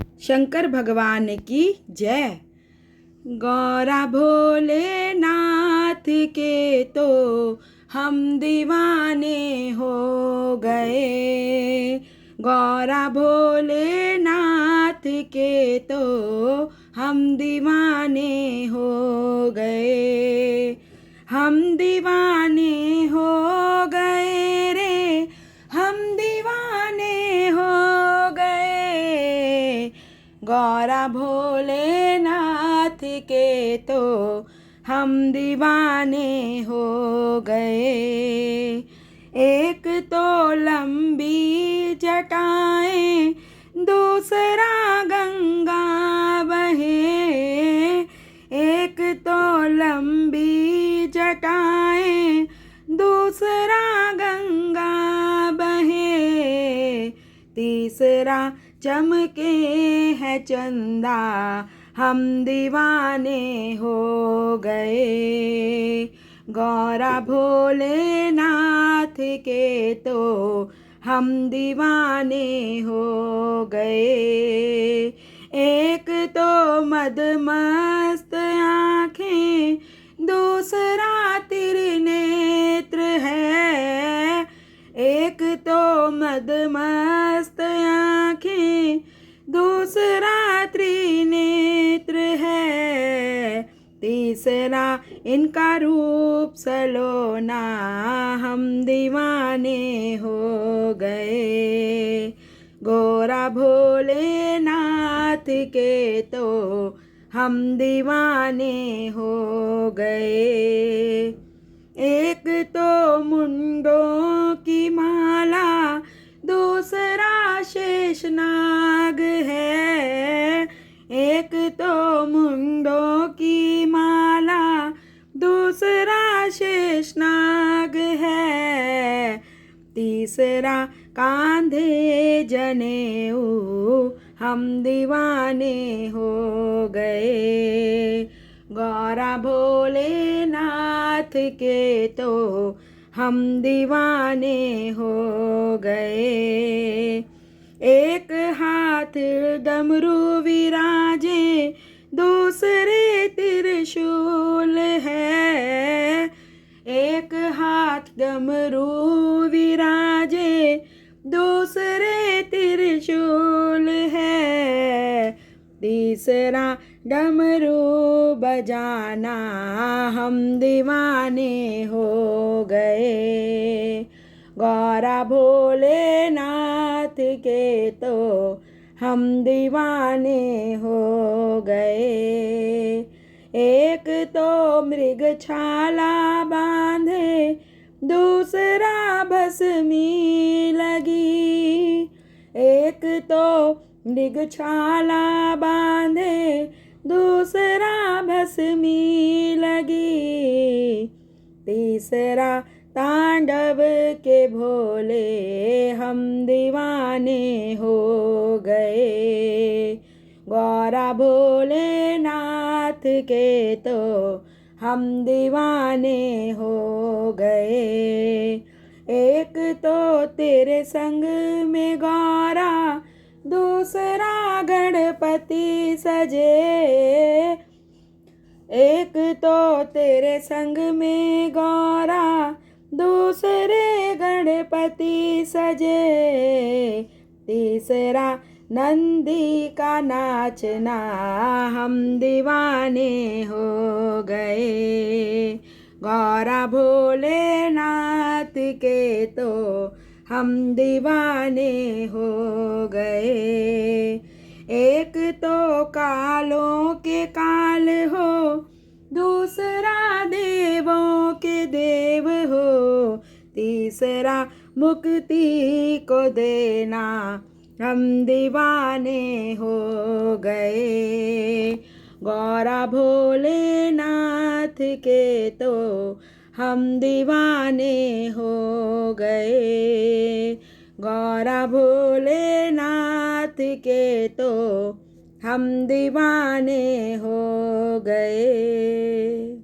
शंकर भगवान की जय। गौरा भोलेनाथ के तो हम दीवाने हो गए। गौरा भोलेनाथ के तो हम दीवाने हो गए। हम दीवाने हो गए रे, हम दीवाने हो गए। गौरा भोलेनाथ के तो हम दीवाने हो गए। एक तो लंबी जटाएं, दूसरा गंगा बहे। एक तो लंबी जटाएं, दूसरा गंगा बहे। तीसरा चमके है चंदा, हम दीवाने हो गए। गौरा भोलेनाथ के तो हम दीवाने हो गए। एक तो मदमस्त आँखें, दूसरा त्रिनेत्र है। एक तो मदमस्त आँखें, दूसरा त्रिनेत्र है। तीसरा इनका रूप सलोना, हम दीवाने हो गए। गौरा भोलेनाथ के तो हम दीवाने हो गए। एक तो मुंडों की माला, दूसरा शेषनाग है। एक तो मुंडों की माला, दूसरा शेषनाग है। तीसरा कांधे जनेऊ, हम दीवाने हो गए। गौरा भोलेनाथ के तो हम दीवाने हो गए। एक हाथ डमरू विराजे, दूसरे त्रिशूल है। एक हाथ डमरू विराजे, दूसरे त्रिशूल है। तीसरा डमरू बजाना, हम दीवाने हो गए। गौरा भोलेनाथ के तो हम दीवाने हो गए। एक तो मृगछाला बांधे, दूसरा भस्मी लगी। एक तो मृगछाला बांधे, दूसरा भस्मी लगी। तीसरा तांडव के भोले, हम दीवाने हो गए। गौरा भोलेनाथ के तो हम दीवाने हो गए। एक तो तेरे संग में गौरा, दूसरा गणपति सजे। एक तो तेरे संग में गौरा, दूसरे गणपति सजे। तीसरा नंदी का नाचना, हम दीवाने हो गए। गौरा भोलेनाथ के तो हम दीवाने हो गए। एक तो कालों के काल हो, दूसरा देवों के देव हो। तीसरा मुक्ति को देना, हम दीवाने हो गए। गौरा भोलेनाथ के तो हम दीवाने हो गए। गौरा भोलेनाथ के तो हम दीवाने हो गए।